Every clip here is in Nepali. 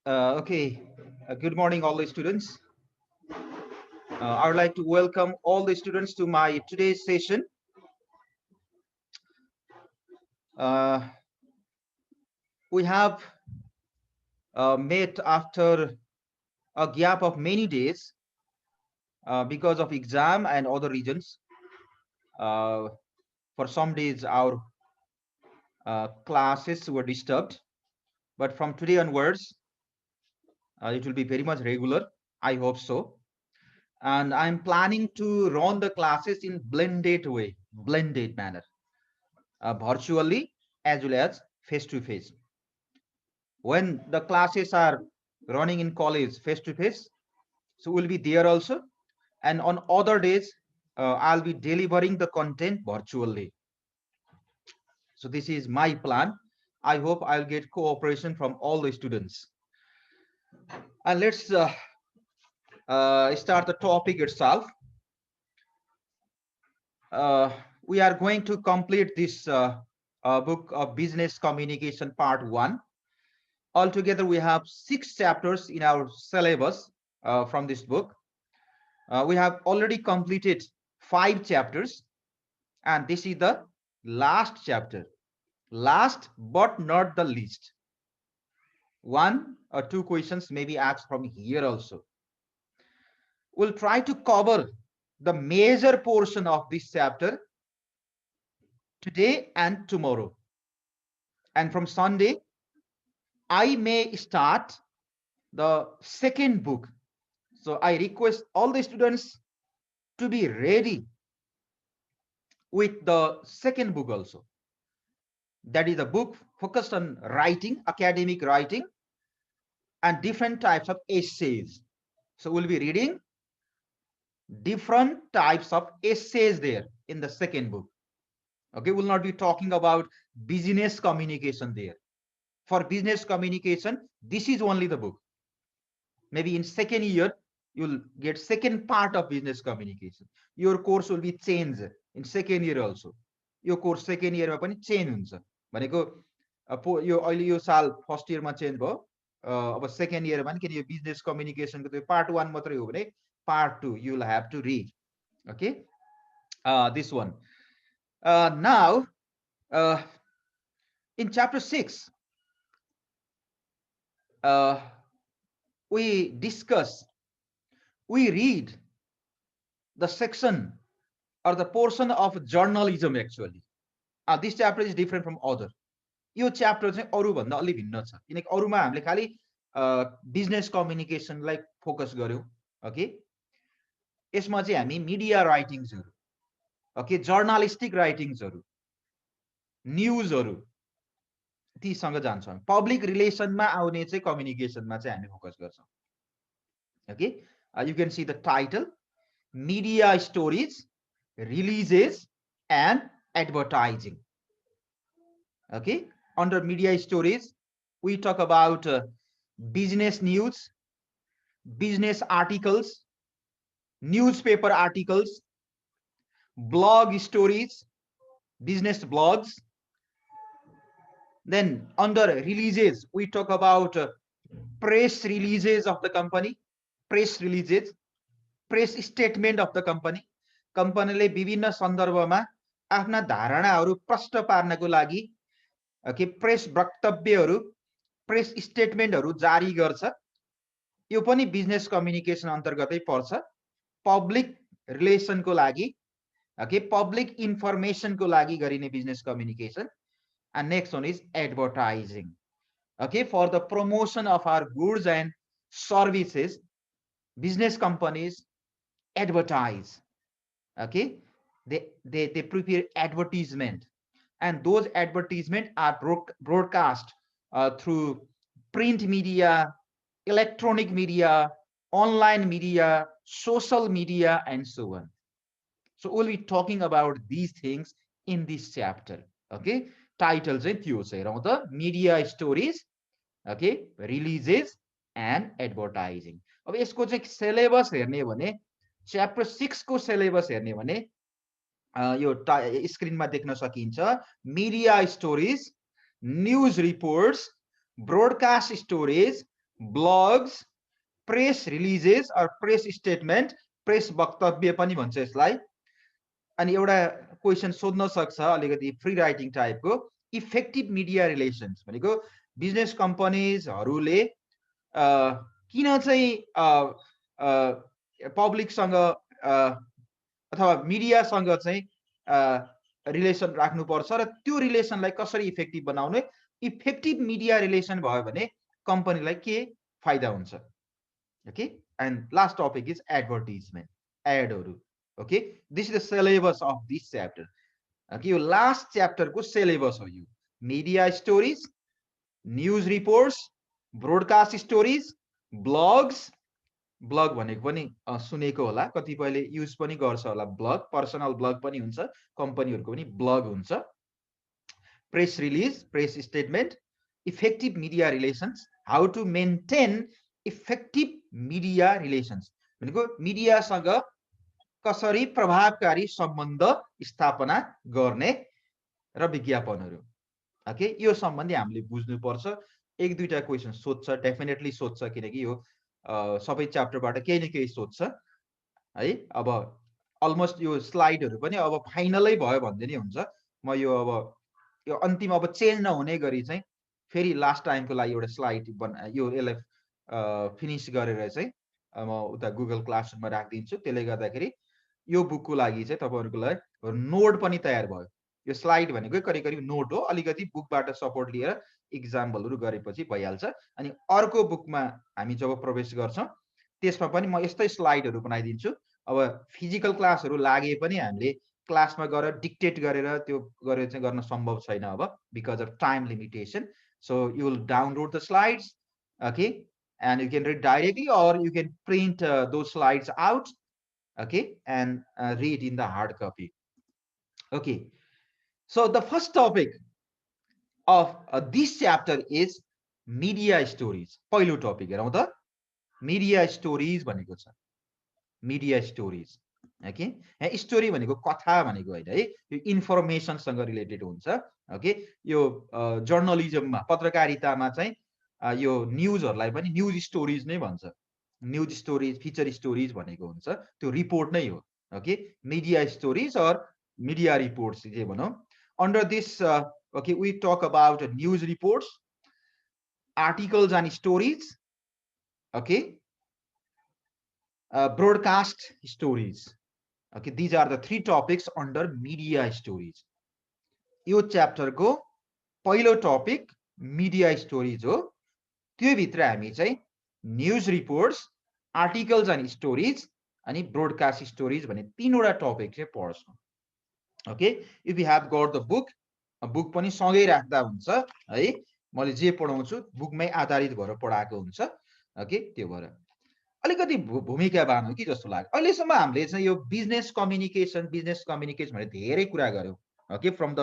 Okay, good morning, all the students. I would like to welcome all the students to my today's session. Uh, we have met after a gap of many days because of exam and other reasons. Uh, for some days, our classes were disturbed, but from today onwards, it will be very much regular. I hope so. And I'm planning to run the classes in blended way, blended manner, virtually as well as face to face. When the classes are running in college face to face, so we'll be there also. And on other days, I'll be delivering the content virtually. So this is my plan. I hope I'll get cooperation from all the students. And let's start the topic itself. Uh, we are going to complete this book of business communication part 1. Altogether, we have 6 chapters in our syllabus from this book. We have already completed 5 chapters, and this is the last chapter. Last but not the least. 1 or 2 questions may be asked from here also. We'll try to cover the major portion of this chapter today and tomorrow. And from Sunday, I may start the second book. So I request all the students to be ready with the second book also. That is a book focused on writing, academic writing, and different types of essays. So we'll be reading different types of essays there in the second book. Okay, we'll not be talking about business communication there. For business communication, this is only the book. Maybe in second year, you'll get second part of business communication. Your course will be changed in second year also. Your course second year पनि चेन्ज हुन्छ भनेको यो अहिले यो साल फर्स्ट इयरमा चेन्ज भयो अब सेकेन्ड इयरमा नि किन यो बिजनेस कम्युनिकेसनको त्यो पार्ट 1 मात्रै हो भने part 2 you will have to read. Okay, this one. Now in chapter 6 we read the section or the portion of journalism actually. This chapter is different from other. यो च्याप्टर चाहिँ अरूभन्दा अलि भिन्न छ किनकि अरूमा हामीले खालि बिजनेस कम्युनिकेसनलाई फोकस गर्यौं. ओके, यसमा चाहिँ हामी मिडिया राइटिङ्सहरु, ओके, जर्नलिस्टिक राइटिङ्सहरु, न्यूजहरु तीसँग जान्छौं. पब्लिक रिलेसनमा आउने चाहिँ कम्युनिकेसनमा चाहिँ हामी फोकस गर्छौं. Okay, you can see the title, media stories, releases and advertising. Okay, under media stories, we talk about business news, business articles, newspaper articles, blog stories, business blogs. Then under releases, we talk about press releases of the company, press releases, press statement of the company. कम्पनीले विभिन्न सन्दर्भमा आफ्ना धारणाहरू प्रष्ट पार्नको लागि ओके प्रेस वक्तव्यहरू, प्रेस स्टेटमेन्टहरू जारी गर्छ. यो पनि बिजनेस कम्युनिकेसन अन्तर्गतै पर्छ. पब्लिक रिलेसनको लागि, ओके, पब्लिक इन्फर्मेसनको लागि गरिने business communication. And next one is advertising. Okay, for the promotion of our goods and services, business companies advertise. Okay, they prepare advertisement, and those advertisements are broadcast through print media, electronic media, online media, social media, and so on. So we'll be talking about these things in this chapter. Okay, title चाहिँ त्यो चाहिँ र the media stories, okay, releases and advertising. अब यसको चाहिँ सिलेबस हेर्ने हो भने च्याप्टर 6 को सिलेबस हेर्ने हो भने यो स्क्रिनमा देख्न सकिन्छ. Media stories, news reports, broadcast stories, blogs, press releases or press statement, press वक्तव्य पनि भन्छ यसलाई। अनि एउटा क्वेसन सोध्न सक्छ अलिकति फ्री राइटिङ टाइपको, इफेक्टिभ मिडिया रिलेसन्स भनेको बिजनेस कम्पनीजहरूले किन चाहिँ पब्लिकसँग अथवा मिडियासँग चाहिँ रिलेसन राख्नुपर्छ र त्यो रिलेसनलाई कसरी इफेक्टिभ बनाउने, इफेक्टिभ मिडिया रिलेसन भयो भने कम्पनीलाई के फाइदा हुन्छ। Okay, and last topic is advertisement, एडहरू। Okay, this is the syllabus of this chapter. Okay, यो लास्ट च्याप्टरको सिलेबस हो यो। Media stories, news reports, broadcast stories, blogs, blog भनेको पनि सुनेको होला, कतिपयले युज पनि गर्छ होला, ब्लग पर्सनल ब्लग पनि हुन्छ, कम्पनीहरूको पनि ब्लग हुन्छ, press release, press statement, effective media relations, how to maintain effective media relations भनेको मिडियासँग कसरी प्रभावकारी सम्बन्ध स्थापना गर्ने र विज्ञापनहरू। ओके, यो सम्बन्धी हामीले बुझ्नुपर्छ। एक दुईटा क्वेसन सोध्छ, डेफिनेटली सोध्छ, किनकि यो सबै च्याप्टरबाट केही न केही सोध्छ है। अब अलमोस्ट यो स्लाइडहरू पनि अब फाइनलै भयो भन्दै नै हुन्छ। म यो अब यो अन्तिम अब चेन्ज नहुने गरी चाहिँ फेरि लास्ट टाइमको लागि एउटा स्लाइड यो यसलाई फिनिस गरेर चाहिँ म उता गुगल क्लासरुममा राखिदिन्छु। त्यसले गर्दाखेरि यो बुकको लागि चाहिँ तपाईँहरूको लागि नोट पनि तयार भयो। यो स्लाइड भनेको करिब करिब नोट हो, अलिकति बुकबाट सपोर्ट लिएर इक्जाम्पलहरू गरेपछि भइहाल्छ। अनि अर्को बुकमा हामी जब प्रवेश गर्छौँ त्यसमा पनि म यस्तै स्लाइडहरू बनाइदिन्छु। अब फिजिकल क्लासहरू लागे पनि हामीले क्लासमा गएर डिक्टेट गरेर त्यो गरेर चाहिँ गर्न सम्भव छैन अब, because of time limitation. So you will download the slides, okay, and you can read directly or you can print those slides out, okay, and read in the hard copy. Okay, so the first topic of this chapter is media stories. पहिलो टपिक हेरौँ त, media stories भनेको छ, media stories। ओके, यहाँ स्टोरी भनेको कथा भनेको होइन है, यो इन्फर्मेसनसँग रिलेटेड हुन्छ। ओके, यो जर्नलिजममा, पत्रकारितामा चाहिँ यो न्युजहरूलाई पनि न्युज स्टोरिज नै भन्छ। न्युज स्टोरिज, फिचर स्टोरिज भनेको हुन्छ, त्यो रिपोर्ट नै हो। Okay, media stories or media reports जे भनौँ। Under this okay, we talk about news reports, articles and stories, okay, broadcast stories. Okay, these are the three topics under media stories. यो च्याप्टरको पहिलो टपिक मिडिया स्टोरिज हो। त्यो भित्र हामी चाहिँ news reports, articles and stories अनि ब्रोडकास्ट स्टोरिज भन्ने तीनवटा टपिक चाहिँ पढ्छौँ। Okay, if you have got the book, book पनि सँगै राख्दा हुन्छ है, मैले जे पढाउँछु बुकमै आधारित भएर पढाएको हुन्छ। ओके, त्यो भएर अलिकति भूमिका बाँध्नु कि जस्तो लाग्यो। अहिलेसम्म हामीले चाहिँ यो बिजनेस कम्युनिकेसन भनेर धेरै कुरा गऱ्यौँ। Okay, from the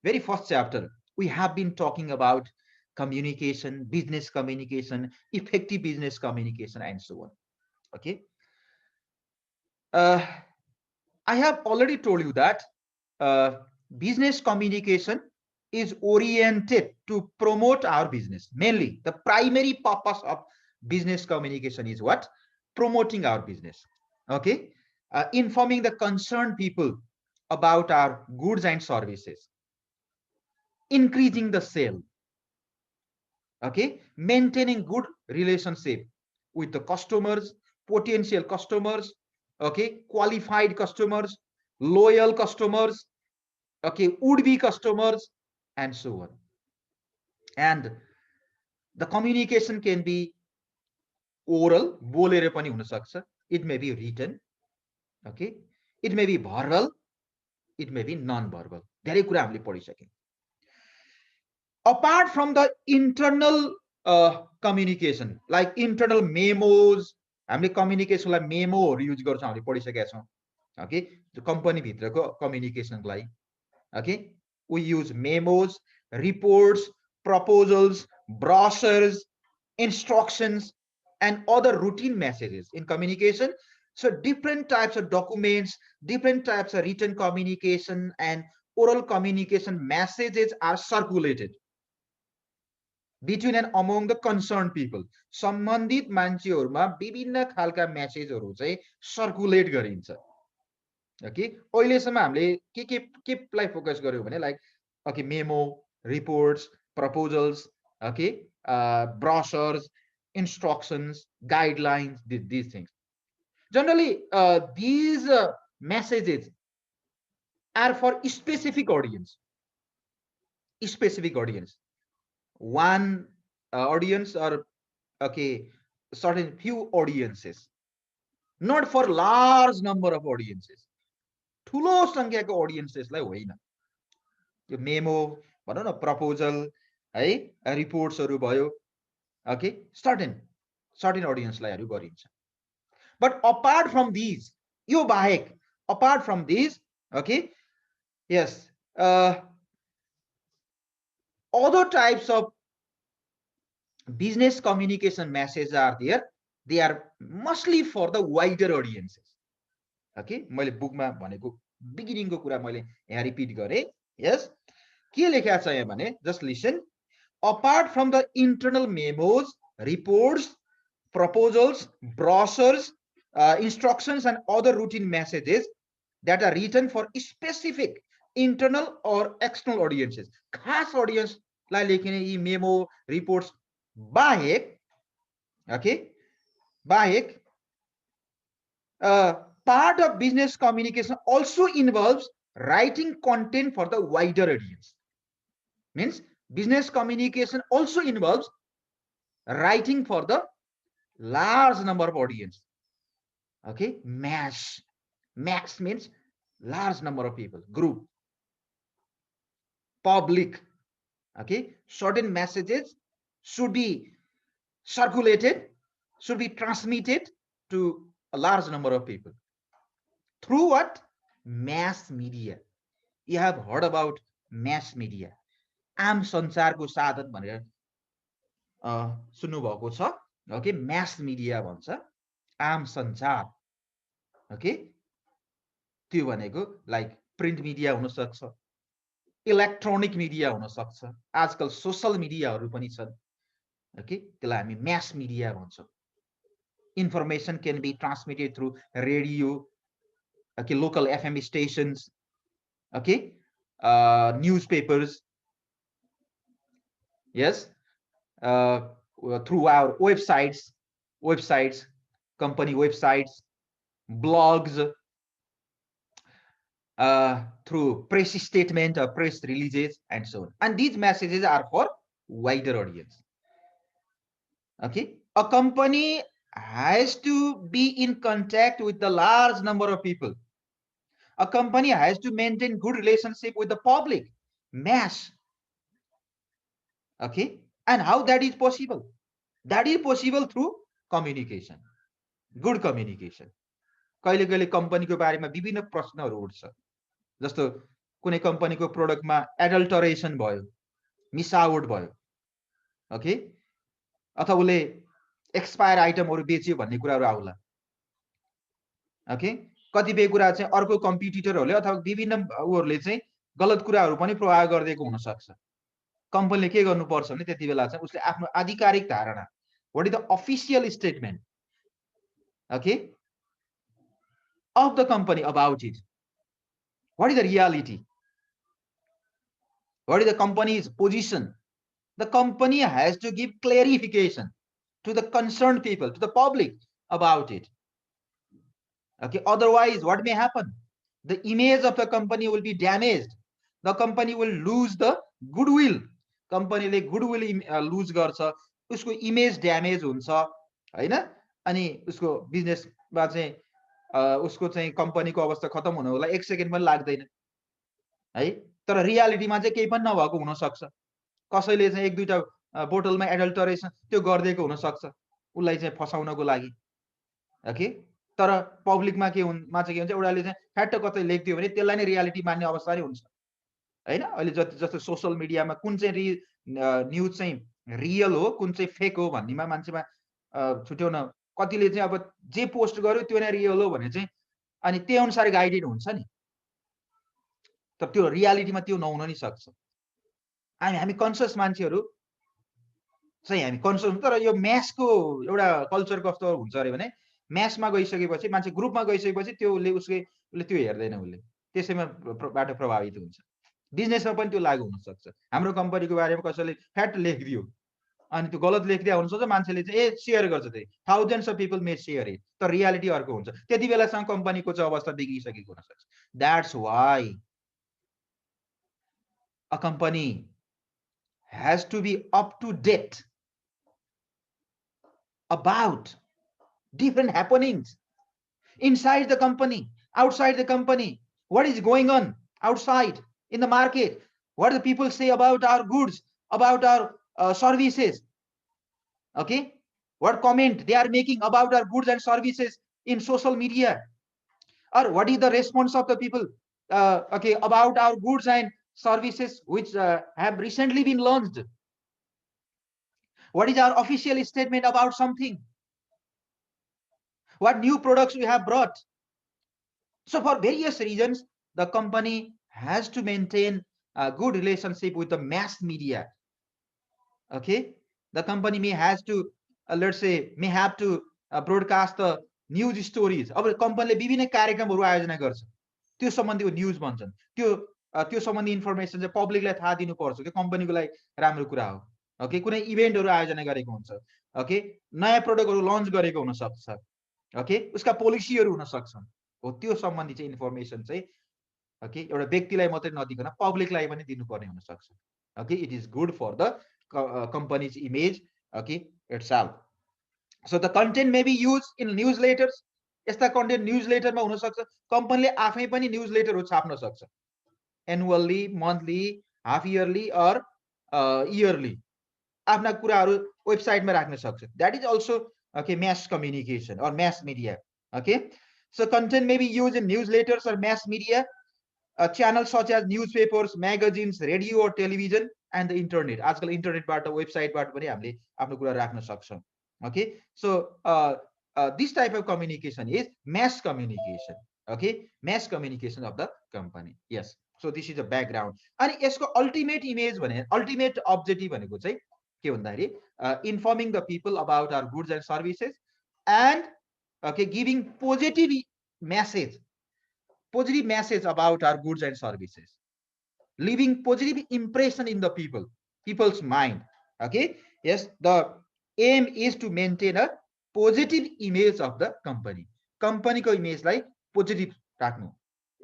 very first chapter we have been talking about communication, business communication, effective business communication, and so on. Okay, I have already told you that business communication is oriented to promote our business. Mainly, the primary purpose of business communication is what? Promoting our business. Okay, informing the concerned people about our goods and services, increasing the sale. Okay, maintaining good relationship with the customers, potential customers, okay, qualified customers, loyal customers, okay, would-be customers, and so on. And the communication can be oral, bolere pani huna sakcha, it may be written, okay, it may be verbal, it may be non-verbal. धेरै कुरा हामीले पढिसक्यौँ। Apart from the internal communication, like internal memos, हामीले कम्युनिकेसनलाई मेमोहरू युज गर्छौँ, हामीले पढिसकेका छौँ। ओके, कम्पनी भित्रको कम्युनिकेसनको लागि, okay, we use memos, reports, proposals, brochures, instructions, and other routine messages in communication. So different types of documents, different types of written communication and oral communication messages are circulated. Between and among the concern people, सम्बन्धित मान्छेहरूमा विभिन्न खालका मेसेजहरू चाहिँ सर्कुलेट गरिन्छ। ओके, अहिलेसम्म हामीले केलाई फोकस गर्यो भने like okay memo, reports, proposals, okay brochures, instructions, guidelines, these things. Generally, these messages are for specific audience. Specific audience. One audience or okay, certain few audiences. Not for large number of audiences. ठुलो संख्याको audiences-लाई होइन। यो मेमो भनौँ न, प्रपोजल है, रिपोर्ट्सहरू भयो, okay, certain audience-लाई गरिन्छ। But apart from these, यो बाहेक, apart from these, okay, yes, other types of business communication messages are there. They are mostly for the wider audiences. Okay, मैले बुकमा भनेको बिगिनिङको कुरा मैले यहाँ रिपिट गरेँ। यस, के लेखेको छ यहाँ भने, just listen. Apart from the internal memos, reports, proposals, brochures, instructions and other routine messages that are written for specific internal or external audiences, खास audience लाई लेखिने यी मेमो, रिपोर्ट्स बाहेक, okay, बाहेक part of business communication also involves writing content for the wider audience. Means business communication also involves writing for the large number of audience. Okay, mass means large number of people, group, public. Okay, certain messages should be circulated, should be transmitted to a large number of people through what? Mass media. You have heard about mass media. आम सञ्चारको साधन भनेर सुन्नु भएको छ। ओके, mass media भन्छ, आम सञ्चार। ओके, त्यो भनेको लाइक प्रिन्ट मिडिया हुन सक्छ, इलेक्ट्रोनिक मिडिया हुन सक्छ, आजकल सोशल मिडियाहरू पनि छन्। ओके, त्यसलाई हामी mass media भन्छौँ। Information can be transmitted through radio, okay, local FM stations, okay, newspapers, yes, through our websites, company websites, blogs, through press statement or press releases, and so on. And these messages are for wider audience. Okay, a company has to be in contact with the large number of people. A company has to maintain good relationship with the public, mass. Okay, and how that is possible? That is possible through communication, good communication. कहिले कहिले कम्पनीको बारेमा विभिन्न प्रश्नहरू उठ्छ, जस्तो कुनै कम्पनीको प्रोडक्टमा एडल्टरेसन भयो, मिसावट भयो, ओके, अथवा उसले एक्सपायर आइटमहरू बेच्यो भन्ने कुराहरू आउला। ओके, कतिपय कुरा चाहिँ अर्को कम्पिटिटरहरूले अथवा विभिन्न उहरूले चाहिँ गलत कुराहरू पनि प्रभाव गरिदिएको हुन सक्छ। कम्पनीले के गर्नुपर्छ भने त्यति बेला चाहिँ उसले आफ्नो आधिकारिक धारणा, what is the official statement, okay, of the company about it. What is the reality? What is the company's position? The company has to give clarification to the concerned people, to the public about it. Okay, otherwise what may happen? The image of the company will be damaged. The company will lose the goodwill. Company ले goodwill lose गर्छ, उसको image damage हुन्छ, हैन? अनि उसको business मा चाहिँ उसको चाहिँ कम्पनीको अवस्था खतम हुन होला 1 सेकेन्ड पनि लाग्दैन है। तर रियालिटीमा चाहिँ केही पनि नभएको हुन सक्छ। कसैले चाहिँ 1-2टा बोतलमा एडल्टरेसन त्यो गर्दिएको हुन सक्छ उलाई चाहिँ फसाउनको लागि। ओके, तर पब्लिकमा के मा चाहिँ के हुन्छ, एउटाले चाहिँ फ्याट कतै लेख्दियो भने त्यसलाई नै रियालिटी मान्ने अवस्था नै हुन्छ हैन। अहिले जस्तो सोशल मिडियामा कुन चाहिँ न्यूज चाहिँ रियल हो, कुन चाहिँ फेक हो भन्नेमा मान्छेमा छुट्याउन कतिले चाहिँ अब जे पोस्ट गर्यो त्यो नै रियल हो भने चाहिँ अनि त्यही अनुसार गाइडेड हुन्छ नि, तर त्यो रियालिटीमा त्यो नहुन नि सक्छ। हामी कन्सियस मान्छेहरू चाहिँ हामी कन्सर्न। तर यो म्यासको एउटा कल्चर कस्तो हुन्छ अरे भने म्यासमा गइसकेपछि मान्छे ग्रुपमा गइसकेपछि उसले त्यो हेर्दैन, उसले त्यसैमा बाट प्रभावित हुन्छ। बिजनेसमा पनि त्यो लागु हुन सक्छ। हाम्रो कम्पनीको बारेमा कसैले फ्याट लेखिदियो अनि त्यो गलत लेखिदिया हुनसक्छ, मान्छेले चाहिँ ए सेयर गर्छ, त्यही thousands of people may share it, तर रियालिटी अर्को हुन्छ। त्यति बेलासम्म कम्पनीको चाहिँ अवस्था बिग्रिसकेको हुन सक्छ। That's why a company has to be up to date about different happenings inside the company, outside the company, what is going on outside in the market, what the people say about our goods, about our services, okay, what comment they are making about our goods and services in social media, or what is the response of the people okay, about our goods and services which have recently been launched. What is our official statement about something? What new products we have brought? So for various reasons, the company has to maintain a good relationship with the mass media. Okay, the company may has to, let's say, may have to broadcast the news stories. अब कम्पनीले विभिन्न कार्यक्रमहरू आयोजना गर्छ, त्यो सम्बन्धी न्युज भन्छन्, त्यो सम्बन्धी इन्फर्मेसन चाहिँ पब्लिकलाई थाहा दिनुपर्छ, त्यो कम्पनीको लागि राम्रो कुरा हो। ओके, कुनै इभेन्टहरू आयोजना गरेको हुन्छ, ओके, नयाँ प्रोडक्टहरू लन्च गरेको हुन सक्छ, ओके, उसका पोलिसीहरू हुन सक्छन्, हो त्यो सम्बन्धी चाहिँ इन्फर्मेसन चाहिँ ओके एउटा व्यक्तिलाई मात्रै नदिकन पब्लिकलाई पनि दिनुपर्ने हुन सक्छ। Okay, it is good for the company's image, okay, itself. So the content may be used in newsletters. यस्ता कन्टेन्ट न्युजलेटरमा हुन सक्छ, कम्पनीले आफै पनि न्युजलेटरहरू छाप्न सक्छ, annually, monthly, half yearly or yearly आफ्ना कुराहरू वेबसाइटमा राख्न सक्छ। That is also okay, mass communication or mass media. Okay, so content may be used in newsletters or mass media channels such as newspapers, magazines, radio or television and the internet. आजकल इन्टरनेटबाट, वेबसाइटबाट पनि हामीले आफ्नो कुरा राख्न सक्छौँ। Okay, so this type of communication is mass communication. Okay, mass communication of the company. Yes, so this is the background. अनि यसको अल्टिमेट इमेज भने, अल्टिमेट अब्जेक्टिभ भनेको चाहिँ के भन्दाखेरि informing the people about our goods and services and okay, giving positive message about our goods and services, leaving positive impression in the people's mind. Okay, yes, the aim is to maintain a positive image of the company. Company को image लाई positive राख्नु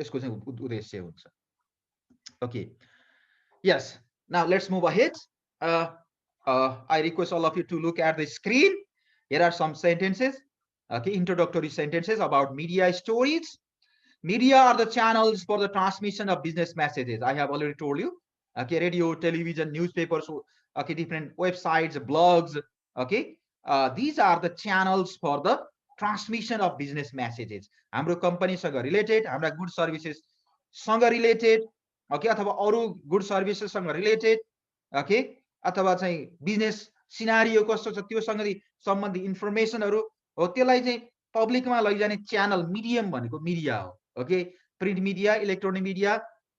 यसको चाहिँ उद्देश्य हुन्छ। Okay, yes, now let's move ahead. I request all of you to look at the screen. Here are some sentences, okay, introductory sentences about media stories. Media are the channels for the transmission of business messages. I have already told you. Okay, radio, television, newspapers, okay, different websites, blogs. Okay, these are the channels for the transmission of business messages. हाम्रो कम्पनीसँग रिलेटेड, हाम्रा गुड सर्भिसेससँग रिलेटेड, ओके, अथवा अरू गुड सर्भिसेससँग रिलेटेड, ओके, अथवा चाहिँ बिजनेस सिनारियो कस्तो छ त्योसँग सम्बन्धी इन्फर्मेसनहरू हो, त्यसलाई चाहिँ पब्लिकमा लैजाने च्यानल, मिडियम भनेको मिडिया हो। Okay, print media, electronic media,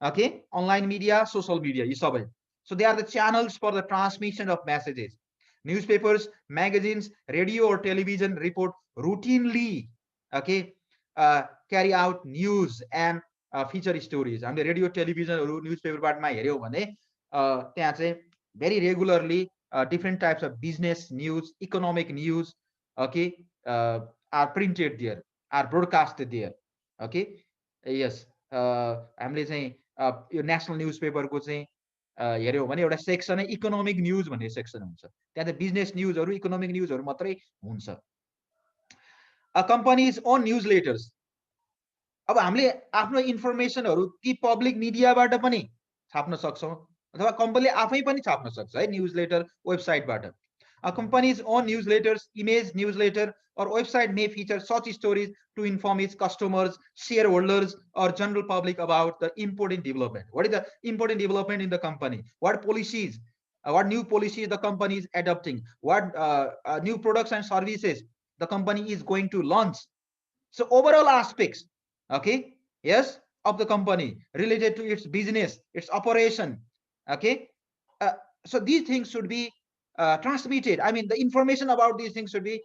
okay, online media, social media, यी सबै। So they are the channels for the transmission of messages. Newspapers, magazines, radio or television report routinely, okay, carry out news and feature stories. हामीले रेडियो, टेलिभिजनहरू, न्युजपेपरबाटमा हेऱ्यौँ भने त्यहाँ चाहिँ very regularly different types of business news, economic news, okay, are printed there, are broadcasted there. Okay, yes, हामीले चाहिँ यो नेसनल न्युजपेपरको चाहिँ हेऱ्यौँ भने एउटा सेक्सनै इकोनोमिक न्युज भन्ने सेक्सन हुन्छ, त्यहाँ चाहिँ बिजनेस न्युजहरू, इकोनोमिक न्युजहरू मात्रै हुन्छ। कम्पनीज ओन न्युज लेटर्स, अब हामीले आफ्नो इन्फर्मेसनहरू ती पब्लिक मिडियाबाट पनि छाप्न सक्छौँ अथवा कम्पनीले आफै पनि छाप्न सक्छ है, न्युज लेटर वेबसाइटबाट। A company's own newsletters, image newsletter or website may feature such stories to inform its customers, shareholders or general public about the important development. What is the important development in the company? What policies, what new policies the company is adopting? What new products and services the company is going to launch? So overall aspects, okay, yes, of the company related to its business, its operation, okay. So these things should be transmitted. I mean, the information about these things should be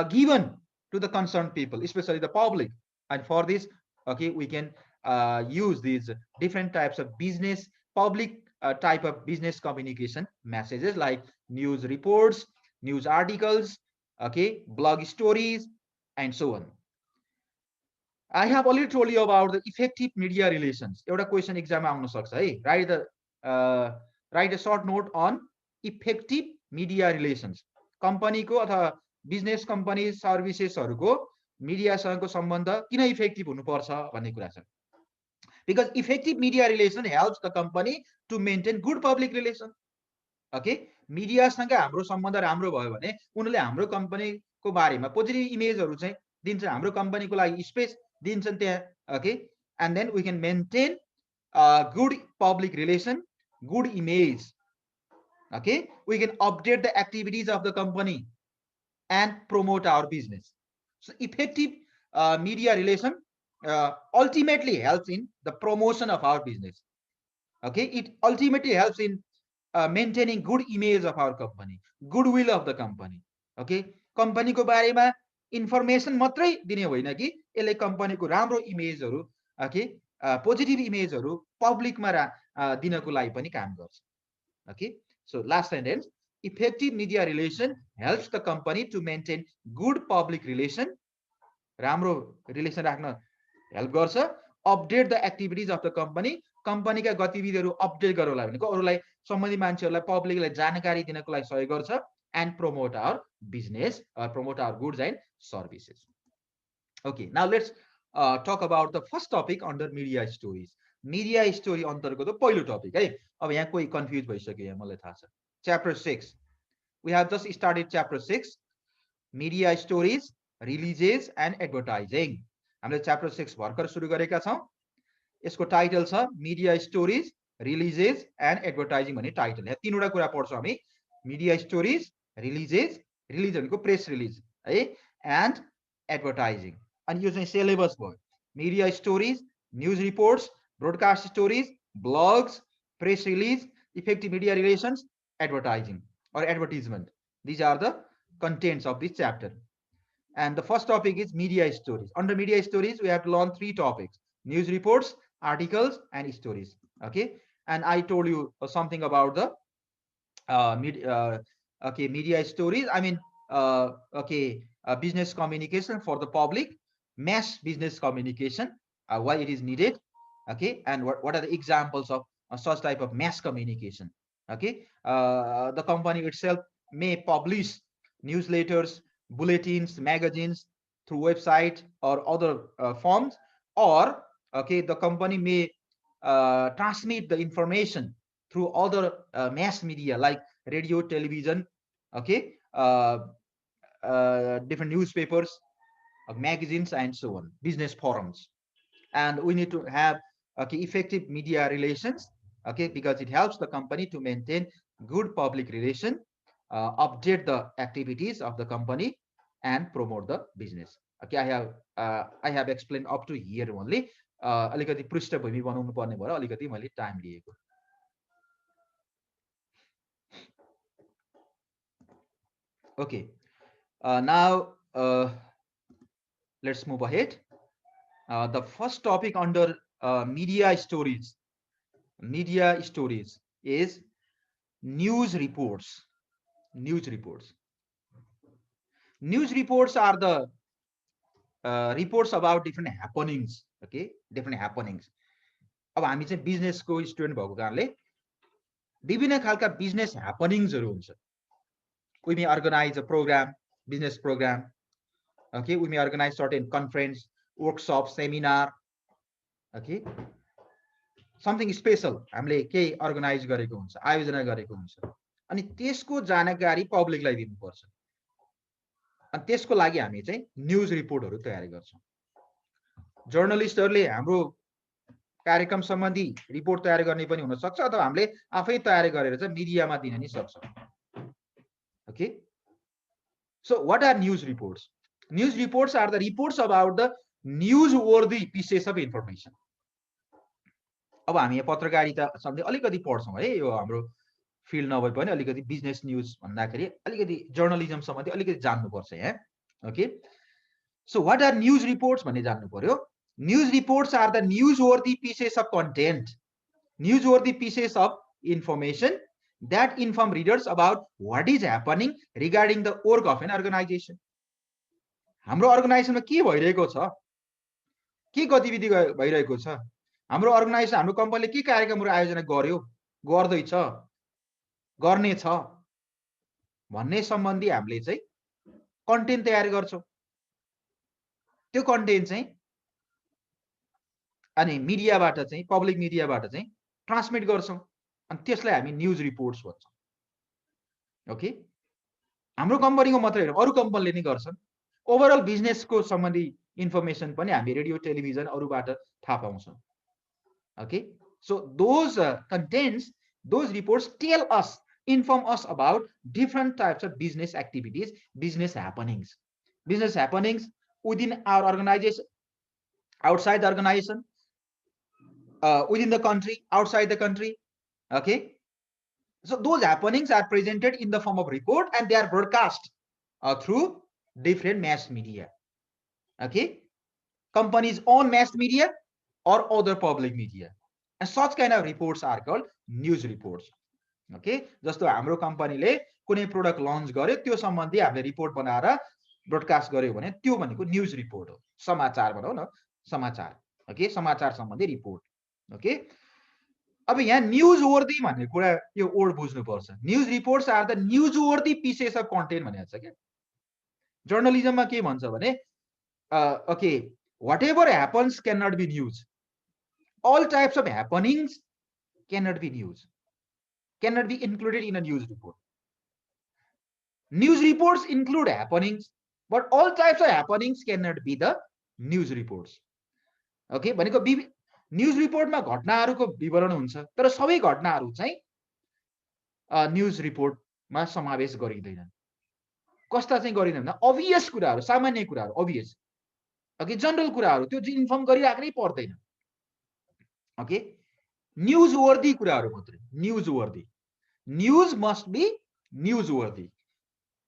given to the concerned people, especially the public. And for this, okay, we can use these different types of business, public type of business communication messages like news reports, news articles, okay, blog stories, and so on. I have already told you about the effective media relations. एउटा question exam आउन सक्छ है. Write a short note on effective media relations. Company को अथवा business company सर्भिसेसहरुको मिडियासँगको सम्बन्ध किन इफेक्टिभ हुनुपर्छ भन्ने कुरा छ. Because effective media relation helps the company to maintain good public relation. Okay, मिडियासँग हाम्रो सम्बन्ध राम्रो भयो भने उनीहरूले हाम्रो कम्पनीको बारेमा पोजिटिभ इमेजहरु चाहिँ दिन्छ, हाम्रो कम्पनीको लागि स्पेस दिन्छन् त्यहाँ. Okay, and then we can maintain good public relation, good image. Okay, we can update the activities of the company and promote our business. So effective media relation ultimately helps in the promotion of our business. Okay, it ultimately helps in maintaining good image of our company, goodwill of the company. Okay, company को बारेमा information मात्रै दिने होइन कि यसले company को राम्रो इमेजहरु, okay, positive इमेजहरु पब्लिकमा दिनको लागि पनि काम गर्छ. Okay, so last sentence, effective media relation helps the company to maintain good public relation. राम्रो relation राख्न help गर्छ. Update the activities of the company. Company का गतिविधिहरु अपडेट गराउला भनेको अरूलाई सम्बन्धी मान्छेहरुलाई पब्लिकलाई जानकारी दिनको लागि सहयोग गर्छ. And promote our business or promote our goods and services. Okay, now let's talk about the first topic under media stories. Media story अन्तर्गतको पहिलो टपिक है. अब यहाँ कोही कन्फ्युज भइसक्यो यहाँ मलाई थाहा छ. Chapter 6. We have just started chapter 6. Media stories, releases and advertising. हामीले chapter 6 भर्खर सुरु गरेका छौं. यसको टाइटल छ Media stories, releases and advertising भन्ने टाइटल. यहाँ तीनवटा कुरा पढ्छौं हामी. Media stories, releases, release भनेको प्रेस रिलिज है, and advertising. अनि यो चाहिँ सिलेबस भयो. Media stories, news reports, broadcast stories, blogs, press release, effective media relations, advertising or advertisement. These are the contents of this chapter. And the first topic is media stories. Under media stories, we have to learn 3 topics: news reports, articles, and stories. Okay, and I told you something about the media stories. I mean, business communication for the public, mass business communication, why it is needed. Okay, and what are the examples of such type of mass communication. Okay, the company itself may publish newsletters, bulletins, magazines through website or other forms, or okay, the company may transmit the information through other mass media like radio, television, okay, different newspapers, magazines, and so on, business forums. And we need to have effective media relations, okay, because it helps the company to maintain good public relation, update the activities of the company, and promote the business. Okay, I have explained up to here only. अलिकति पृष्ठभूमि बनाउनु पर्ने भएर अलिकति मैले टाइम लिएको. Okay, now let's move ahead. The first topic under media stories is news reports. News reports are the reports about different happenings. Okay, different happenings. अब हामी चाहिँ बिजनेस को स्टुडेन्ट भएको कारणले विभिन्न खालका बिजनेस ह्यापनिङ्सहरु हुन्छ. We may organize a program, business program. Okay, we may organize certain conference, workshop, seminar. Okay, something special हामीले केही अर्गनाइज गरेको हुन्छ, आयोजना गरेको हुन्छ, अनि त्यसको जानकारी पब्लिकलाई दिनुपर्छ. अनि त्यसको लागि हामी चाहिँ न्यूज रिपोर्टहरु तयार गर्छौं. जर्नलिस्टहरुले हाम्रो कार्यक्रम सम्बन्धी रिपोर्ट तयार गर्ने पनि हुन सक्छ, अथवा हामीले आफै तयार गरेर चाहिँ मिडियामा दिन नि सक्छौं. Okay, so what are news reports? News reports are the reports about the newsworthy pieces of information. अब हामी पत्रकारिता शब्द अलिकति पढ्छौं है, यो हाम्रो फिल्ड नभए पनि अलिकति बिजनेस न्युज भन्दाखेरि अलिकति जर्नलिजम सम्बन्धी अलिकति जान्नुपर्छ यहाँ. Okay, so what are news reports भन्ने जान्नु पर्यो. News reports are the newsworthy pieces of content, newsworthy pieces of information that inform readers about what is happening regarding the work of an organization. हाम्रो अर्गनाइजेसनमा के भइरहेको छ, के गतिविधि भइरहेको छ, हाम्रो अर्गनाइजेसन हाम्रो कम्पनीले के कार्यक्रमहरु आयोजना गर्यो, गर्दैछ, गर्नेछ भन्ने सम्बन्धी हामीले चाहिँ कन्टेन्ट तयार गर्छौं. त्यो कन्टेन्ट चाहिँ अनि मिडियाबाट चाहिँ पब्लिक मिडियाबाट चाहिँ ट्रान्समिट गर्छौं अनि त्यसलाई हामी न्युज रिपोर्ट्स भन्छौं. ओके, हाम्रो कम्पनीको मात्रै हैन अरु कम्पनीले नि गर्छन्. ओभरअल बिजनेसको सम्बन्धी इन्फर्मेसन पनि हामी रेडियो टेलिभिजन अरुबाट थाहा पाउँछौं. Okay, so those contents, those reports tell us, inform us about different types of business activities, business happenings within our organization, outside the organization, within the country, outside the country. Okay, so those happenings are presented in the form of report and they are broadcast through different mass media. Okay, company's own mass media or other public media, and such kind of reports are called news reports. Okay, जस्तो हाम्रो कम्पनीले कुनै प्रोडक्ट लन्च गर्यो त्यो सम्बन्धी हामीले रिपोर्ट बनाएर ब्रोडकास्ट गर्यो भने त्यो भनेको न्युज रिपोर्ट हो, समाचार भनौं न, समाचार. ओके, समाचार सम्बन्धी रिपोर्ट. ओके, अब यहाँ न्युज वर्दी भन्ने कुरा यो वर्ड बुझ्नु पर्छ. News reports are the news वर्दी पिसेस अफ कन्टेन्ट भनेको छ के. जर्नलिजममा के भन्छ भने okay, whatever happens can not be news, all types of happenings cannot be news, cannot be included in a news report. News reports include happenings, but all types of happenings cannot be the news reports. Okay, भनेको न्युज रिपोर्टमा घटनाहरुको विवरण हुन्छ तर सबै घटनाहरु चाहिँ न्युज रिपोर्टमा समावेश गरिँदैन. कस्ता चाहिँ गरिँदैन भन्दा obvious कुराहरु, सामान्य कुराहरु, obvious. ओके, जनरल कुराहरु त्यो इन्फर्म गरिराख्नै पर्दैन. ओके, न्युज वर्दी कुराहरु मात्रै, न्युज वर्दी. News must be newsworthy.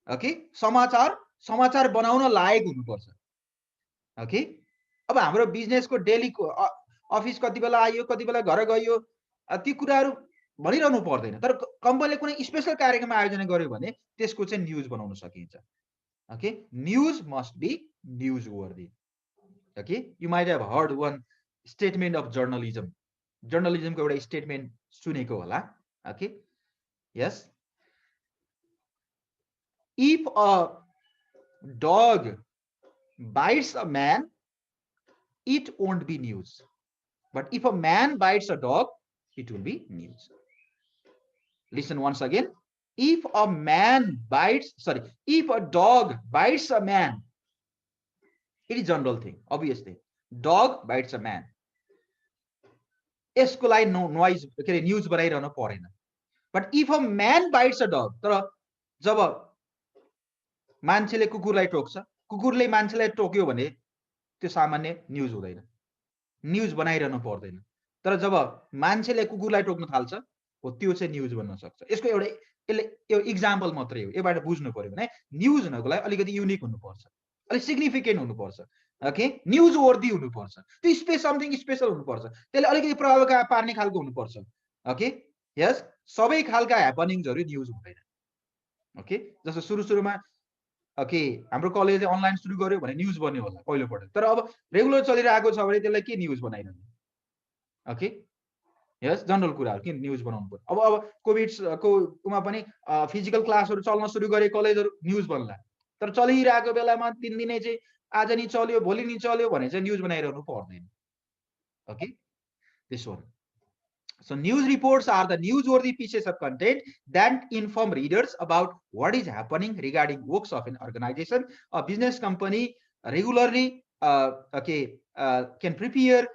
Okay, समाचार बनाउन लायक हुनुपर्छ. ओके, अब हाम्रो बिजनेसको डेली अफिस कति बेला आयो, कति बेला घर गयो, ती कुराहरु भनिरहनु पर्दैन. तर कम्पनीले कुनै स्पेशल कार्यक्रम आयोजना गर्यो भने त्यसको चाहिँ न्युज बनाउन सकिन्छ. Okay, news must be newsworthy. Okay, you might have heard one statement of journalism. जर्नलिजमको एउटा स्टेटमेन्ट सुनेको होला. Okay, yes, if a dog bites a man, it won't be news, but if a man bites a dog, it will be news. Listen once again. If a dog bites a man, it is general thing, obviously. Dog bites a man. यसको लागि नोइज के रे न्युज बनाइरहन परेन. But if a man bites a dog, तर जब मान्छेले कुकुरलाई टोक्छ, कुकुरले मान्छेलाई टोक्यो भने त्यो सामान्य न्युज हुँदैन, न्युज बनाइरहनु पर्दैन. तर जब मान्छेले कुकुरलाई टोक्न थाल्छ हो त्यो चाहिँ न्युज बन्न सक्छ. यसको एउटा यो एक्जाम्पल मात्रै हो. यसबाट बुझ्नु पर्यो भने न्युज हुनको लागि अलिकति युनिक हुनुपर्छ, अलिक सिग्निफिकेन्ट हुनुपर्छ. ओके, न्युज वर्दी हुनुपर्छ, त्यो समथिङ स्पेशल हुनुपर्छ, त्यसले अलिकति प्रभाव पार्ने खालको हुनुपर्छ. ओके, यस, सबै खालका ह्यापनिङ्सहरु न्युज हुँदैन. ओके, जस्तो सुरुमा ओके हाम्रो कलेजले अनलाइन सुरु गर्यो भने न्युज बन्यो होला पहिलो पटक, तर अब रेगुलर चलिरहेको छ भने त्यसलाई के न्युज बनाइरहने. ओके, यस, जनरल कुराहरु के न्युज बनाउनु पर्यो. अब कोभिडको उमा पनि फिजिकल क्लासहरु चल्न सुरु गरे कलेजहरु, न्युज बन्ला. तर चलिरहेको बेलामा 3 दिनै चाहिँ आज नि चल्यो भोलि नि चल्यो भने चाहिँ न्युज बनाइरहनु पर्दैन. Okay, this one. So news reports are the newsworthy pieces of content that inform readers about what is happening regarding works of an organization. A business company regularly can prepare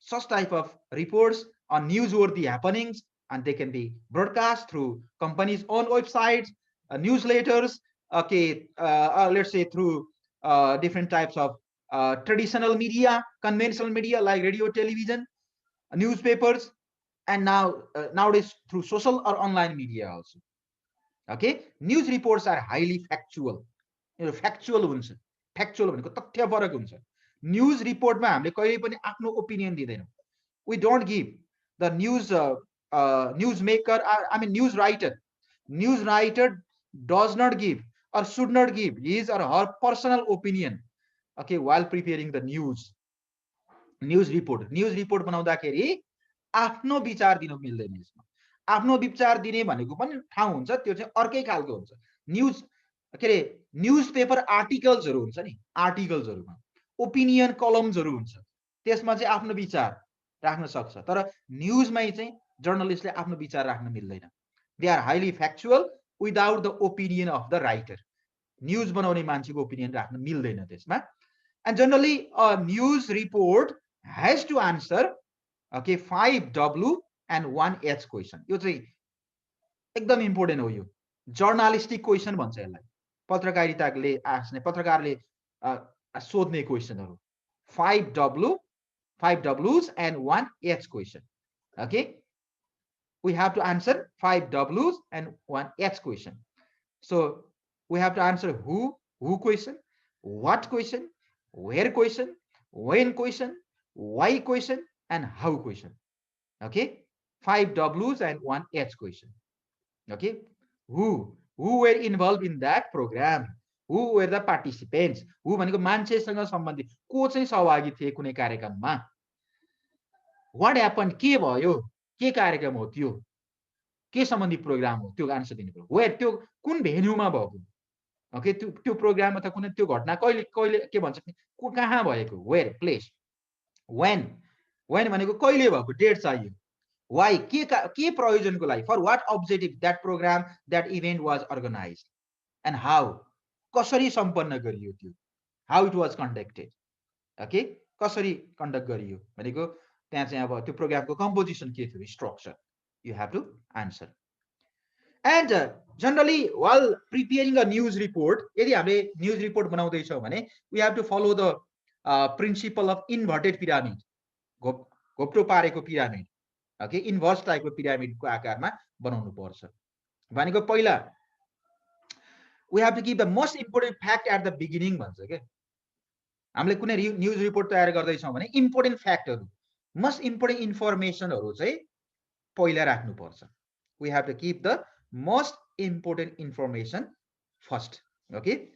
such type of reports on newsworthy happenings, and they can be broadcast through company's own websites, newsletters, let's say through different types of traditional media, conventional media like radio, television, newspapers, and nowadays through social or online media also. Okay, news reports are highly factual. Factual हुन्छ. फ्याक्चुअल भनेको तथ्यपरक हुन्छ. न्युज रिपोर्टमा हामीले कहिले पनि आफ्नो ओपिनियन दिँदैनौँ. We don't give the news maker, I mean news writer. News writer does not give or should not give his or her personal opinion, okay, while preparing the news report. News report बनाउँदाखेरि आफ्नो विचार दिन मिल्दैन. यसमा आफ्नो विचार दिने भनेको पनि ठाउँ हुन्छ, त्यो चाहिँ अर्कै खालको हुन्छ. न्युज के अरे न्युज पेपर आर्टिकल्सहरू हुन्छ नि, आर्टिकल्सहरूमा ओपिनियन कलम्सहरू हुन्छ, त्यसमा चाहिँ आफ्नो विचार राख्न सक्छ. तर न्युजमै चाहिँ जर्नलिस्टले आफ्नो विचार राख्न मिल्दैन. They are highly factual without the opinion of the writer. News बनाउने मान्छेको ओपिनियन राख्न मिल्दैन त्यसमा. And generally a news report has to answer, okay, 5W and 1H question. यो चाहिँ एकदम इम्पोर्टेन्ट हो. यो जर्नलिस्टिक क्वेसन भन्छ यसलाई. पत्रकारिताले आस्ने, पत्रकारले सोध्ने क्वेसनहरू. 5Ws and 1H question. Okay, we have to answer 5Ws and 1H question. So we have to answer who question, what question, where question, when question, why question, and how question. Okay, 5Ws and 1H question. Okay, who were involved in that program, who were the participants, who भनेको मान्छेसँग सम्बन्धित, को चाहिँ सहभागी थिए कुनै कार्यक्रममा. what happened, के भयो, के कार्यक्रम हो त्यो, के सम्बन्धी प्रोग्राम हो, त्यो आन्सर दिनु पर्यो. वेयर, त्यो कुन भेन्यूमा भएको, ओके, त्यो प्रोग्राम अथवा कुनै त्यो घटना कहिले कहिले के भन्छ कहाँ भएको, वेयर, प्लेस. when भनेको कहिले भएको, डेट चाहियो. why, के प्रयोजनको लागि, for what objective that program, that event was organized. and how, कसरी सम्पन्न गरियो त्यो, how it was conducted. Okay, कसरी कन्डक्ट गरियो भनेको त्यहाँ चाहिँ अब त्यो प्रोग्रामको कम्पोजिसन के थियो, structure, you have to answer. And generally while preparing a news report, यदि हामीले न्युज रिपोर्ट बनाउँदैछौँ भने we have to follow the principle of inverted pyramid, घोप्टो पारेको पिरामिड. ओके, इन्भर्स टाइपको पिरामिडको आकारमा बनाउनु पर्छ. भनेको पहिला we have to give the most important fact at the beginning भन्छ के. हामीले कुनै न्युज रिपोर्ट तयार गर्दैछौँ भने इम्पोर्टेन्ट फ्याक्टहरू, मोस्ट इम्पोर्टेन्ट इन्फर्मेसनहरू चाहिँ पहिला राख्नुपर्छ. we have to keep the most important information first. Okay,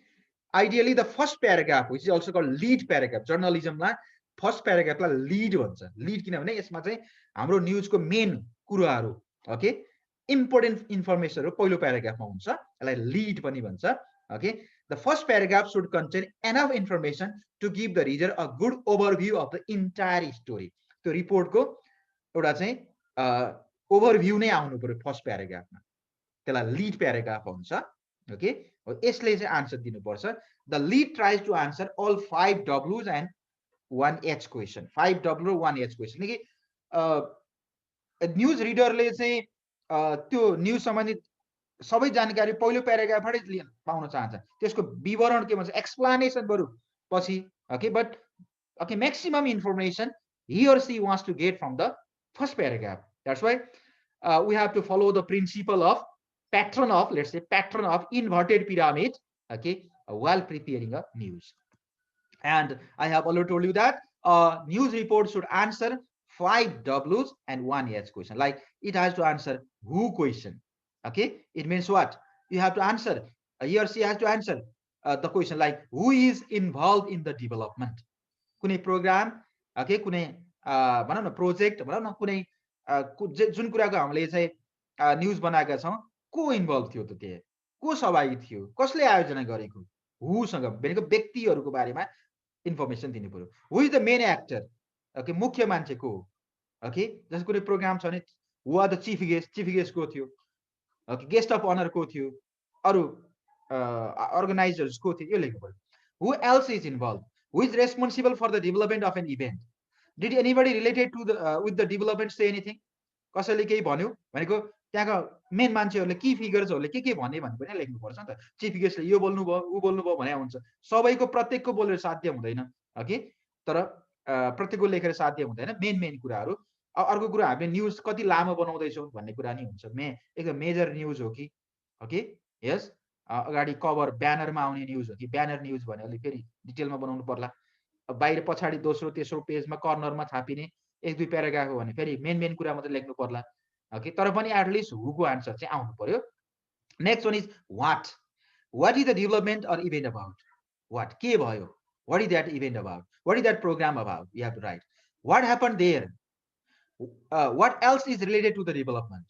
ideally the first paragraph, which is also called lead paragraph, जर्नलिजममा फर्स्ट प्याराग्राफलाई लिड भन्छ. लिड किनभने यसमा चाहिँ हाम्रो न्युजको मेन कुराहरू, ओके, इम्पोर्टेन्ट इन्फर्मेसनहरू पहिलो प्याराग्राफमा हुन्छ, यसलाई लिड पनि भन्छ. Okay, the first paragraph should contain enough information to give the reader a good overview of the entire story. त्यो रिपोर्टको एउटा चाहिँ ओभरभ्यू नै आउनु पर्यो फर्स्ट प्याराग्राफमा, त्यसलाई लिड प्याराग्राफ भन्छ. ओके, यसले चाहिँ आन्सर दिनुपर्छ. The lead tries to answer all 5Ws and 1H question. 5W 1H question कि न्युज रिडरले चाहिँ त्यो न्युज सम्बन्धित सबै जानकारी पहिलो प्याराग्राफबाटै पाउन चाहन्छ. त्यसको विवरण के भन्छ, एक्सप्लानेसन बरु पछि. Okay, but okay, maximum information he or she wants to get from the first paragraph. That's why we have to follow the principle of pattern of, let's say, pattern of inverted pyramid, okay, while preparing a news. And I have already told you that news report should answer 5Ws and 1H question. Like it has to answer who question. Okay, it means what? You have to answer, he or she has to answer the question like who is involved in the development. कुनै program, okay, कुनै भनौँ न प्रोजेक्ट, भनौँ न कुनै जुन कुराको हामीले चाहिँ न्युज बनाएका छौँ, को इन्भल्भ थियो त, त्यहाँ को सहभागी थियो, कसले आयोजना गरेको, हुसँग भनेको व्यक्तिहरूको बारेमा इन्फर्मेसन दिनु पर्यो. Who is the main actor, okay, मुख्य मान्छे को हो. ओके, जस्तो कुनै प्रोग्राम छ भने हु आर द चिफ गेस्ट को थियो, ओके, गेस्ट अफ अनर को थियो, अरू अर्गनाइजर्स को थियो, यो लेख्नु पर्यो. Who else is involve, who is responsible for the development of an event, did anybody related to the with the development say anything, कसैले केही भन्यो भनेको त्यहाँको मेन मान्छेहरूले की फिगर्सहरूले के भने पनि लेख्नुपर्छ नि त. चिफ गेस्टले यो बोल्नुभयो ऊ बोल्नुभयो भने हुन्छ, सबैको प्रत्येकको बोलेर साध्य हुँदैन. ओके, तर प्रत्येकको लेखेर साध्य हुँदैन. मेन कुराहरू अर्को कुरा हामीले न्युज कति लामो बनाउँदैछौँ भन्ने कुरा नि हुन्छ। एकदम मेजर न्युज हो कि ओके यस अगाडि कभर ब्यानरमा आउने न्युज हो कि ब्यानर न्युज भने अलिक फेरि डिटेलमा बनाउनु पर्ला। बाहिर पछाडि दोस्रो तेस्रो पेजमा कर्नरमा छापिने 1-2 प्याराग्राफ हो भने फेरि मेन कुरा मात्रै लेख्नु पर्ला ओके। तर पनि एटलिस्ट हुको आन्सर चाहिँ आउनु पर्यो। Next one is what is the development or event about. What के भयो, what is that event about, what is that program about, you have to write what happen there, what else is related to the development.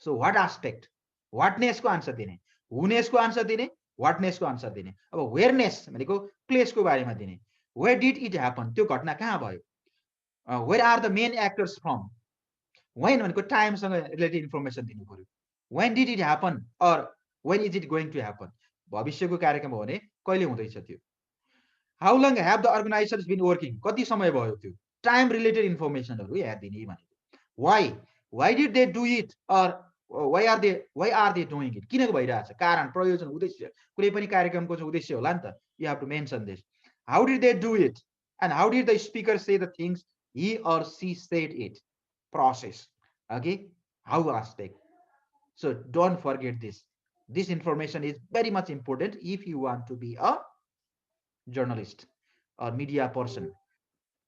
So what aspect, वाटनेसको आन्सर दिने, हुनेसको आन्सर दिने, वाटनेसको आन्सर दिने। अब वेयरनेस भनेको प्लेसको बारेमा दिने, वेयर डिड इट ह्यापन, त्यो घटना कहाँ भयो, where are the main actors from, when भनेको टाइमसँग रिलेटेड इन्फर्मेसन दिनु पर्यो, when did it happen or when is it going to happen, भविष्यको कार्यक्रम हो भने कहिले हुँदैछ त्यो, how long have the organisers been working, कति समय भयो त्यो, टाइम रिलेटेड इन्फर्मेसनहरू याद दिने भनेको, why did they do it or why are they doing it, किन भइरहेछ, कारण प्रयोजन उद्देश्य, कुनै पनि कार्यक्रमको चाहिँ उद्देश्य होला नि त, you have to mention this, how did they do it and how did the speaker say the things he or she said it, process okay, how aspect. So don't forget this information is very much important if you want to be a journalist or media person,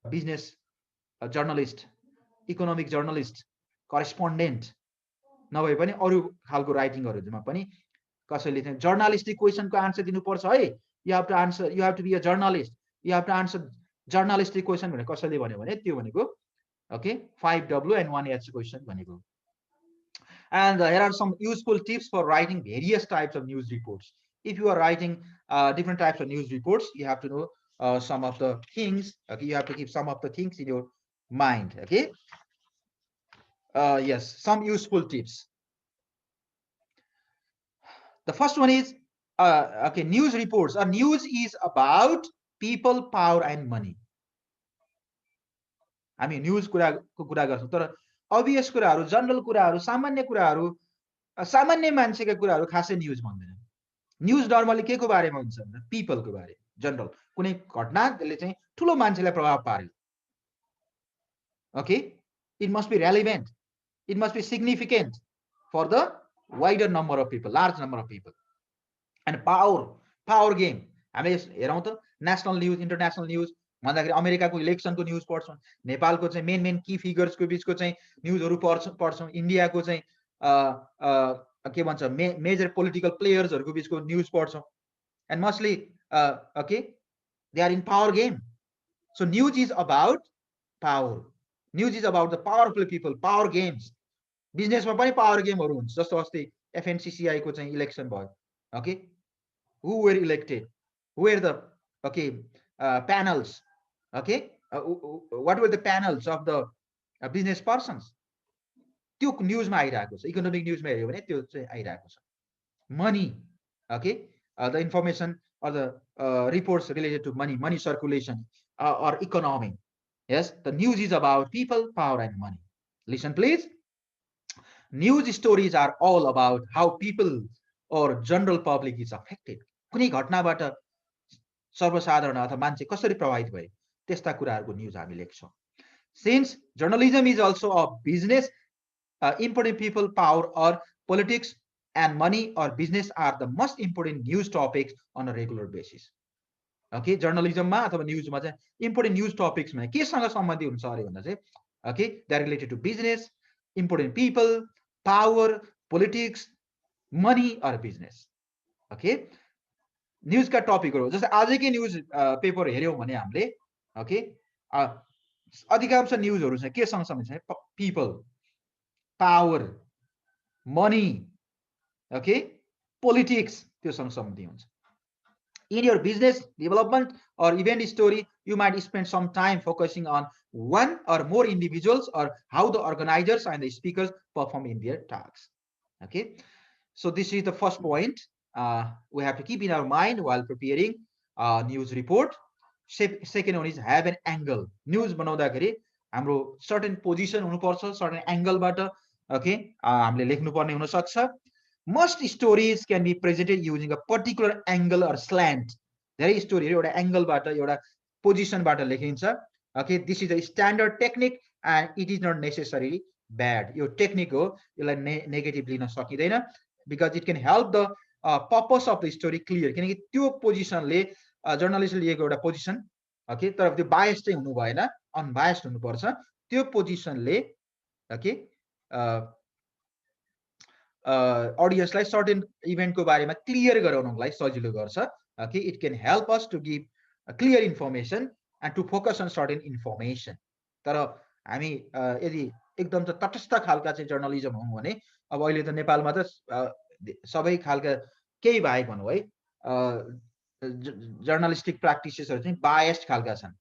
business journalist, economic journalist, correspondent नभए पनि अरु खालको राइटिङहरुमा पनि कसैले चाहिँ जर्नलिस्टिक क्वेशनको आन्सर दिनुपर्छ है, you have to answer, you have to be a journalist, you have to answer journalistic question भने कसैले भन्यो भने त्यो भनेको okay 5W and 1H question भनेको. And here are some useful tips for writing various types of news reports. If you are writing different types of news reports, you have to know some of the things. Okay, you have to keep some of the things in your mind. Okay. Yes, some useful tips. The first one is okay, news reports. News is about people, power, and money. हामी न्यूज कुराको कुरा गर्छौं तर अभियस कुराहरु, जनरल कुराहरु, सामान्य कुराहरु, सामान्य मान्छेका कुराहरु खासै न्यूज भन्दैन. न्यूज नर्मली के को बारेमा हुन्छ भन्दा पीपल को बारे, जनरल कुनै घटना जसले चाहिँ ठूलो मान्छेलाई प्रभाव पार्यो. Okay, it must be relevant, it must be significant for the wider number of people, large number of people. And power game हामीले हेरौं त नेशनल न्यूज, इन्टरनेशनल न्यूज भन्दाखेरि अमेरिकाको इलेक्सनको न्यूज पढ्छौं, नेपालको चाहिँ मेन की फिगर्सको बीचको चाहिँ न्यूजहरु पढ्छौं, इन्डियाको चाहिँ के भन्छ मेजर पोलिटिकल प्लेयर्सहरुको बीचको न्यूज पढ्छौं. And mostly okay they are in power game. So news is about power, news is about the powerful people, power games. बिजनेसमा पनि पावर गेमहरु हुन्छ, जस्तो अस्ति FNCCI को चाहिँ इलेक्सन भयो. Okay, who were elected, who were the okay panels, okay, what were the panels of the business persons, त्यो न्यूजमा आइरहेको छ. इकोनोमिक न्यूजमा हेर्यो भने त्यो चाहिँ आइरहेको छ. Money, okay, the information or the reports related to money circulation or economy. Yes, the news is about people, power, and money. Listen please, news stories are all about how people or general public is affected. कुनै घटनाबाट सर्वसाधारण अथवा मान्छे कसरी प्रभावित भए त्यस्ता कुराहरुको न्यूज हामी लेख्छौं. Since journalism is also a business, important people, power or politics and money or business are the most important news topics on a regular basis. Okay, journalism मा अथवा न्यूजमा चाहिँ important news topics मा केसँग सम्बन्धित हुन्छ अरे भन्दा चाहिँ okay, they are related to business, important people, power, politics, money or business. Okay, news का टपिकहरु जस्तै आजकै न्यूज पेपर हेर्यौं भने हामीले ओके अधिकांश न्यूजहरु चाहिँ के सँग सम्बन्धित छ, पीपल, पावर, मनी, ओके, पोलिटिक्स, त्यो सँग सम्बन्धित हुन्छ. In your business development or event story, you might spend some time focusing on one or more individuals or how the organizers and the speakers perform in their tasks. Okay, so this is the first point we have to keep in our mind while preparing a news report. Second one is have an angle. News बनाउँदाखेरि हाम्रो certain position हुनुपर्छ, certain angle बाट okay हामीले लेख्नु पर्ने हुन सक्छ. Most stories can be presented using a particular angle or slant. धेरै स्टोरीहरु एउटा एंगल बाट एउटा पोजिसन बाट लेखिन्छ. Okay, this is a standard technique and it is not necessarily bad. यो टेक्निक हो, यसलाई नेगेटिभ लिन सकिँदैन, because it can help the purpose of the story clear. किनकि त्यो पोजिसनले जर्नलिस्टले लिएको एउटा पोजिसन, ओके, तर त्यो बायस चाहिँ हुनु भएन, अनबायस्ड हुनुपर्छ। त्यो पोजिसनले ओके अडियन्सलाई सर्टेन इभेन्टको बारेमा क्लियर गराउनलाई सजिलो गर्छ। Okay, it can help us to give clear information and to focus on certain information. तर हामी यदि एकदम त तटस्थ खालका चाहिँ जर्नलिजम हौँ भने, अब अहिले त नेपालमा त सबै खालका केही बाहेक भनौँ है, जर्नलिस्टिक प्र्याक्टिसेसहरू चाहिँ बायस्ड खालका छन्।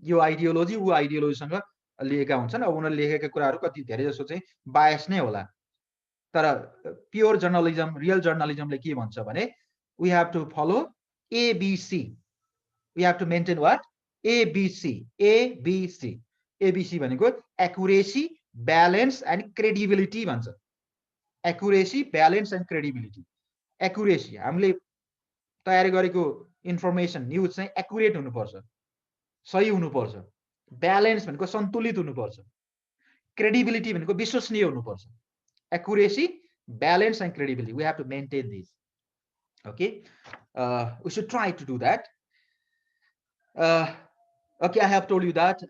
यो आइडियोलोजी ऊ आइडियोलोजीसँग लिएका हुन्छन्। अब उनीहरूले लेखेका कुराहरू कति धेरै जसो चाहिँ बायस नै होला। तर प्योर जर्नलिजम, रियल जर्नलिजमले के भन्छ भने, we have to follow ABC, we have to maintain what, ABC, ABC. ABC भनेको एक्युरेसी, ब्यालेन्स एन्ड क्रेडिबिलिटी भन्छ। Accuracy, balance and credibility. Accuracy, हामीले तयार गरेको इन्फर्मेसन, न्युज चाहिँ एक्युरेट हुनुपर्छ, सही हुनुपर्छ। ब्यालेन्स भनेको सन्तुलित हुनुपर्छ। क्रेडिबिलिटी भनेको विश्वसनीय हुनुपर्छ। Accuracy, balance, and credibility. We have to maintain these. Okay, we should try to do that. Okay, I have told you that.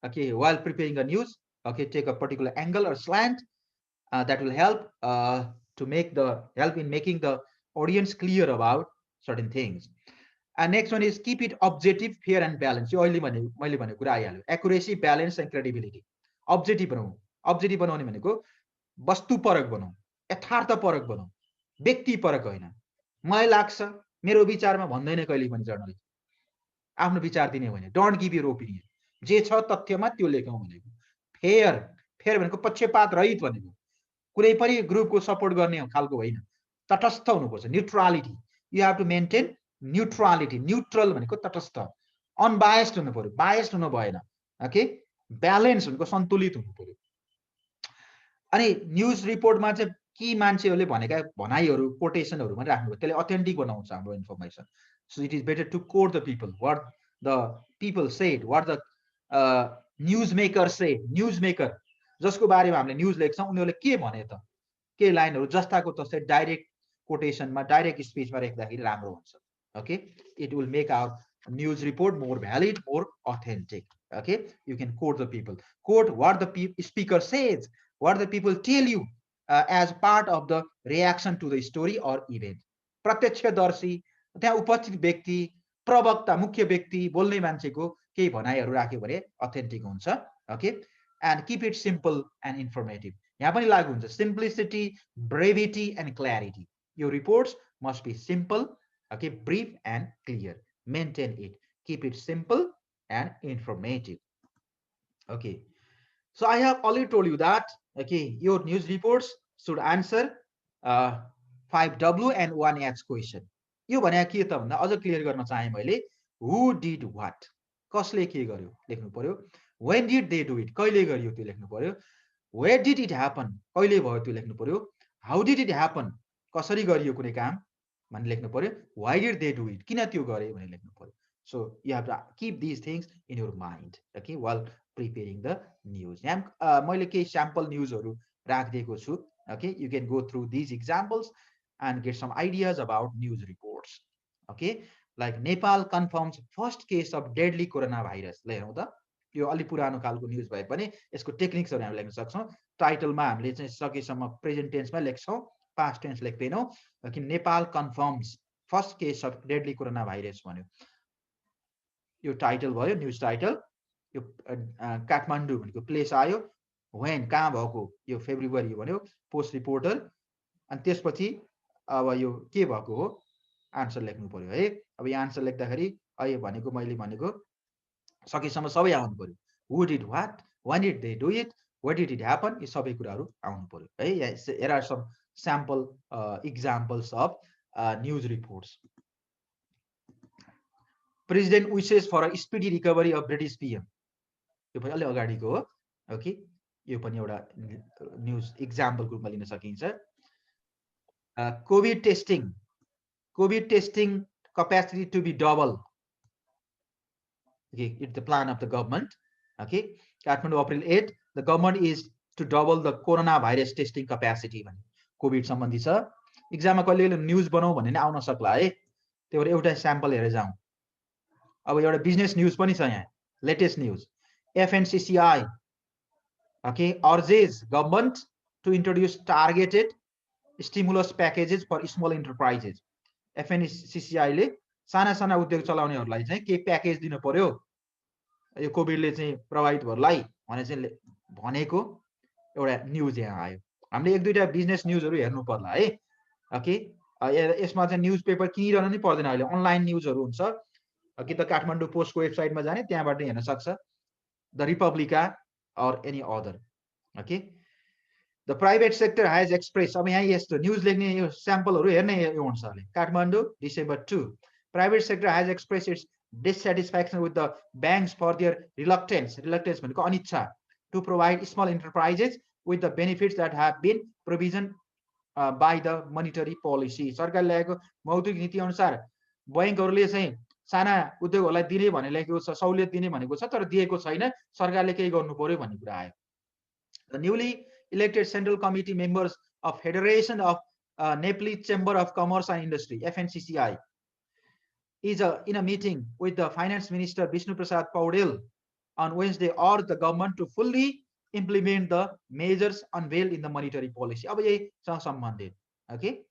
Okay, while preparing a news, okay, take a particular angle or slant that will help in making the audience clear about certain things. And next one is keep it objective, fair, and balanced. यो अहिले मैले भनेको कुरा आइहाल्यो। Accuracy, balance, and credibility. Objective बनाऊ। Objective बनाउने भनेको वस्तुपरक बनाऊ, यथार्थपरक बनाऊ, व्यक्तिपरक होइन। मलाई लाग्छ, मेरो विचारमा भन्दैन कहिले पनि जर्नलिस्ट, आफ्नो विचार दिने होइन। डोन्ट गिभ योर ओपिनियन, जे छ तथ्यमा त्यो लेखौँ भनेको। फेयर, फेयर भनेको पक्षपात रहित भनेको, कुनै पनि ग्रुपको सपोर्ट गर्ने खालको होइन, तटस्थ हुनुपर्छ। Neutrality, you have to maintain neutrality. Neutral भनेको तटस्थ, अनबायस्ड हुनु पर्यो, बायस्ड हुनु भएन। ओके, ब्यालेन्स भनेको सन्तुलित हुनु पर्यो। अनि न्युज रिपोर्टमा चाहिँ कि मान्छेहरूले भनेका भनाइहरू, कोटेसनहरू पनि राख्नु, त्यसले अथेन्टिक बनाउँछ हाम्रो information. So it is better to quote the people, what the people said, what the news maker say. News maker जसको बारेमा हामीले न्युज लेख्छौँ, उनीहरूले के भने त, के लाइनहरू जस्ताको तस्तै डाइरेक्ट कोटेसनमा, डाइरेक्ट स्पिचमा लेख्दाखेरि राम्रो हुन्छ। Okay, it will make our news report more valid, more authentic. Okay, you can quote the people, quote what the speaker says, what the people tell you as part of the reaction to the story or event. प्रत्यक्षदर्शी, त्यहाँ उपस्थित व्यक्ति, प्रवक्ता, मुख्य व्यक्ति, बोल्ने मान्छेको केही भनाइहरू राख्यो भने अथेन्टिक हुन्छ। Okay, and keep it simple and informative. यहाँ पनि लागु हुन्छ, सिम्प्लिसिटी, ब्रेभिटी एन्ड क्ल्यारिटी। यो reports must be simple, okay, brief and clear. Maintain it, keep it simple and informative. Okay, so I have already told you that, okay, your news reports should answer 5W and 1H question. यो भने के त भन्दा अझ क्लियर गर्न चाहे मैले, who did what, कसले के गर्यो लेख्नु पर्यो, when did they do it, कहिले गरियो त्यो लेख्नु पर्यो, where did it happen, कहिले भयो त्यो लेख्नु पर्यो, how did it happen, कसरी गरियो कुनै काम भन्ने लेख्नु पर्यो, why did they do it, किन त्यो गरे भन्ने लेख्नु पर्यो। So you have to keep these things in your mind, okay, while preparing the news. मैले केही sample न्युजहरू राखिदिएको छु। Okay, you can go through these examples and get some ideas about news reports. Okay, like Nepal confirms first case of deadly coronavirus. ल हेरौँ त, यो अलि पुरानो खालको न्युज भए पनि यसको टेक्निक्सहरू हामी लेख्न सक्छौँ। टाइटलमा हामीले चाहिँ सकेसम्म प्रेजेन्ट टेन्समा लेख्छौँ, पास्ट टेन्स लेख्दैनौँ। कि Nepal confirms first case of deadly corona virus भन्यो, यो टाइटल भयो, न्युज टाइटल। यो काठमाडौँ भनेको प्लेस आयो, वेन कहाँ भएको, यो फेब्रुअरी भन्यो, पोस्ट रिपोर्टर। अनि त्यसपछि अब यो के भएको हो, आन्सर लेख्नु पर्यो है। अब यो आन्सर लेख्दाखेरि अहिले भनेको मैले भनेको सकेसम्म सबै आउनु पर्यो। Who did what, when did they do it, what did it happen, यो सबै कुराहरू आउनु पर्यो है। Here are some sample examples of news reports. President wishes for a speedy recovery of British PM, यो पनि अलि अगाडिको हो। ओके, यो पनि एउटा न्युज इक्जाम्पलको रूपमा लिन सकिन्छ। Covid testing capacity to be double. Okay, it's the plan of the government. Okay, Kathmandu April 8, the government is to double the coronavirus testing capacity भने कोभिड सम्बन्धी छ। एक्जाममा कहिले न्युज बनाऊ भने नि आउन सक्ला है। त्यही भएर एउटा स्याम्पल हेरेर जाउँ। अब एउटा बिजनेस न्युज पनि छ यहाँ, latest news. FNCCI urges government to introduce targeted stimulus packages for small enterprises. FNCCI ले साना साना उद्योग चलाउनेहरूलाई चाहिँ के प्याकेज दिनु पर्यो यो कोभिडले चाहिँ प्रभावितहरूलाई भने चाहिँ भनेको एउटा न्युज यहाँ आयो। हामीले एक दुईटा बिजनेस न्युजहरू हेर्नु पर्ला है। ओके, यसमा चाहिँ न्युज पेपर किनिरहनु नि पर्दैन, अहिले अनलाइन न्युजहरू हुन्छ कि त काठमाडौँ पोस्टको वेबसाइटमा जाने त्यहाँबाट हेर्न सक्छ, the Republica or any other. Okay, the private sector has expressed, अब यहाँ यस्तो न्युज लेख्ने यो स्याम्पलहरू हेर्ने यो हुन्छ अहिले। Kathmandu December 2, private sector has expressed its dissatisfaction with the banks for their reluctance भनेको अनिच्छा to provide small enterprises with the benefits that have been provisioned by the monetary policy. सरकारले ल्याएको मौद्रिक नीति अनुसार बैंकहरूले चाहिँ साना उद्योगहरूलाई दिने भने लेखेको छ, सहुलियत दिने भनेको छ, तर दिएको छैन, सरकारले केही गर्नु पर्यो भन्ने कुरा आयो। The newly elected Central Committee members of Federation of Nepali Chamber of Commerce and Industry (FNCCI) is in a meeting with the Finance Minister Vishnu Prasad Paudel on Wednesday urged the government to fully implement the measures unveiled in the monetary policy. अब यही सँग सम्बन्धित, okay,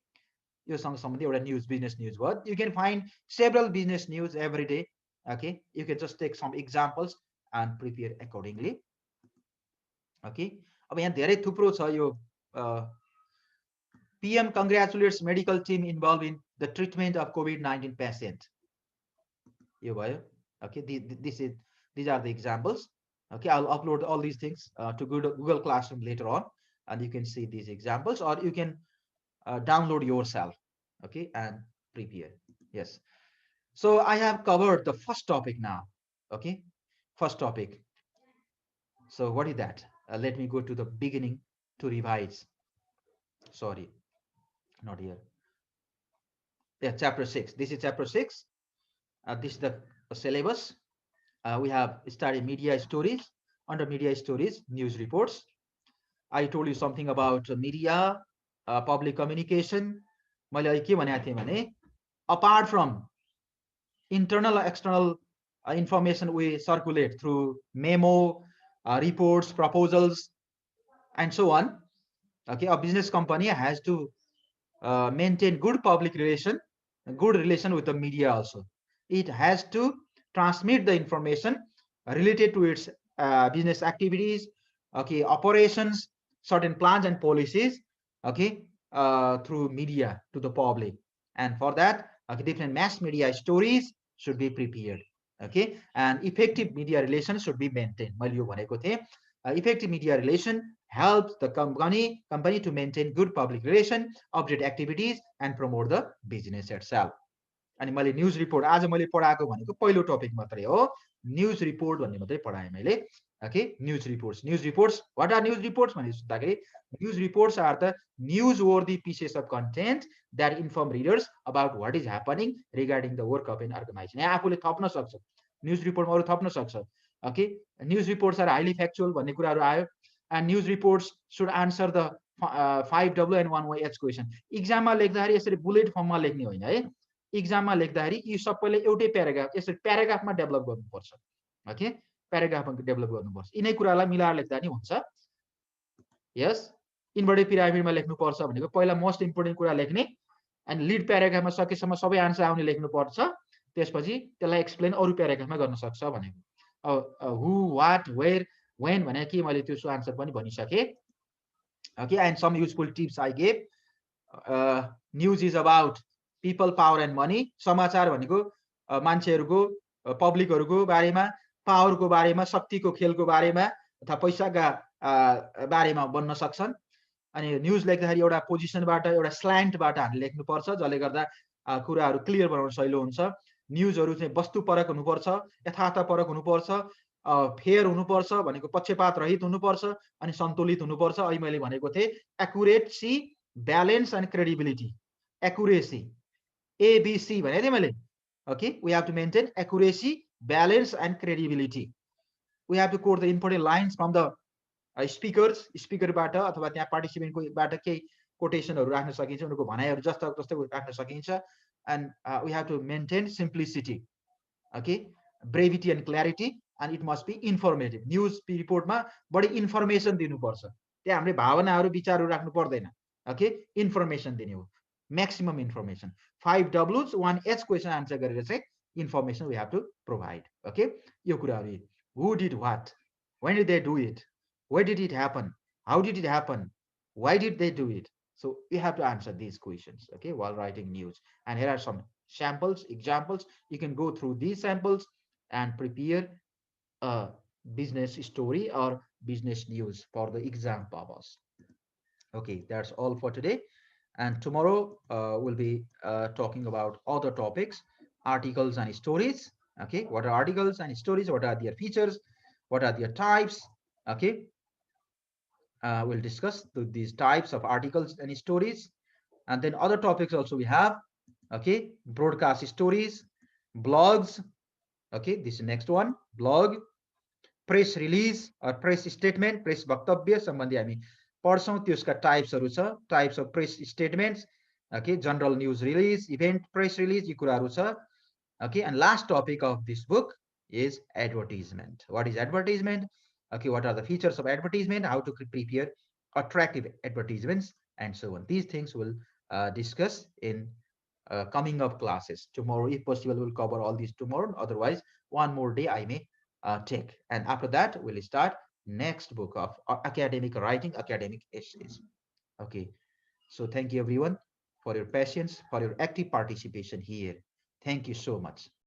यो सँग सम्बन्धित एउटा न्युज, बिजनेस न्युज भयो। You can find several business news every day. Okay, you can just take some examples and prepare accordingly. Okay, अब यहाँ धेरै थुप्रो छ यो। PM congratulates medical team involved in the treatment of COVID-19 patient. यो भयो। Okay, these are the examples. Okay, I'll upload all these things to Google Classroom later on, and you can see these examples, or you can download yourself. Okay, and prepare. Yes, so I have covered the first topic now. Okay, first topic. So what is that? Let me go to the beginning to revise. Sorry, not here. Yeah, chapter 6. This is chapter 6. This is the syllabus. We have studied media stories. Under media stories, news reports. I told you something about media, public communication. Apart from internal and external information we circulate through memo, reports, proposals, and so on. Okay, a business company has to maintain good public relation, good relation with the media also. It has to transmit the information related to its business activities, okay, operations, certain plans and policies, okay, through media to the public. And for that, okay, different mass media stories should be prepared. Okay, and effective media relations should be maintained. Effective media relation helps the company to maintain good public relation, update activities, and promote the business itself. अनि मैले न्युज रिपोर्ट आज मैले पढाएको भनेको पहिलो टपिक मात्रै हो, न्युज रिपोर्ट भन्ने मात्रै पढाएँ मैले। Okay, news reports what are news reports भने सोच्दाखेरि news reports are the news worthy pieces of content that inform readers about what is happening regarding the work of an organization. यहाँ आफूले थप्न सक्छ, न्युज रिपोर्टमा अरु थप्न सक्छ। Okay, news reports are highly factual भन्ने कुराहरु आयो। And news reports should answer the 5W and 1YH question. एक्जाममा लेख्दाखेरि यसरी बुलेट फर्ममा लेख्ने होइन है, एक्जाममा लेख्दाखेरि यी सबैले एउटै प्याराग्राफ यसरी प्याराग्राफमा डेभलप गर्नुपर्छ। ओके, प्याराग्राफमा डेभलप गर्नुपर्छ, यिनै कुरालाई मिलाएर लेख्दा नि हुन्छ। यस, इन्भर्टेड पिरामिडमा लेख्नुपर्छ भनेको पहिला मोस्ट इम्पोर्टेन्ट कुरा लेख्ने, एन्ड लिड प्याराग्राफमा सकेसम्म सबै आन्सर आउने लेख्नुपर्छ, त्यसपछि त्यसलाई एक्सप्लेन अरु प्याराग्राफमा गर्न सक्छ भनेको। हु, व्हाट, वेयर, व्हेन भने के मैले त्यो आन्सर पनि भनिसके। Okay, and some useful tips I gave. News is about people, power and money. समाचार भनेको मान्छेहरुको, पब्लिकहरुको बारेमा, पावरको बारेमा, शक्तिको खेलको बारेमा अथवा पैसाका बारेमा बन्न सक्छन्। अनि न्युज लेख्दाखेरि एउटा पोजिसनबाट, एउटा स्ल्यान्टबाट हामीले लेख्नुपर्छ, जसले गर्दा कुराहरु क्लियर बनाउन सजिलो हुन्छ। न्युजहरु चाहिँ वस्तुपरक हुनुपर्छ, यथार्थपरक हुनुपर्छ, फेयर हुनुपर्छ भनेको पक्षपात रहित हुनुपर्छ, अनि सन्तुलित हुनुपर्छ। अहिले मैले भनेको थिए accuracy, balance and credibility. Accuracy ABC भने थिए मैले। Okay, we have to maintain accuracy, balance and credibility. we have to quote the important lines from the speakers, स्पिकरबाट अथवा त्यहाँ पार्टिसिपेन्टकोबाट केही कोटेसनहरू राख्न सकिन्छ, उनीहरूको भनाइहरू जस्ता जस्तै राख्न सकिन्छ. And we have to maintain simplicity, okay, brevity and clarity, and it must be informative. News रिपोर्टमा बढी इन्फर्मेसन दिनुपर्छ, त्यहाँ हामीले भावनाहरू विचारहरू राख्नु पर्दैन. ओके, इन्फर्मेसन दिने हो, maximum information. 5 W's 1 H question answer गरेर चाहिँ information we have to provide. Okay, यो कुराहरू, who did what, when did they do it, where did it happen, how did it happen, why did they do it. So you have to answer these questions, okay, while writing news. And here are some samples, examples. You can go through these samples and prepare a business story or business news for the exam purpose. Okay, that's all for today. And tomorrow we'll be talking about other topics, articles and stories. Okay, what are articles and stories? What are their features? What are their types? Okay, we'll discuss these types of articles and stories. And then other topics also we have. Okay, broadcast stories, blogs. Okay, this is next one, blog, press release or press statement, press वक्तव्य सम्बन्धी हामी पढ्छौँ, त्यसका टाइप्सहरू छ, types of press statements. Okay, general news release, event press release, यी कुराहरू छ. Okay, and last topic of this book is advertisement. What is advertisement? Okay, what are the features of advertisement, how to prepare attractive advertisements, and so on. These things we'll discuss in coming up classes. Tomorrow, if possible, we'll cover all these tomorrow. Otherwise, one more day I may take. And after that, we'll start next book of academic writing, academic essays. Okay, so thank you everyone for your patience, for your active participation here. Thank you so much.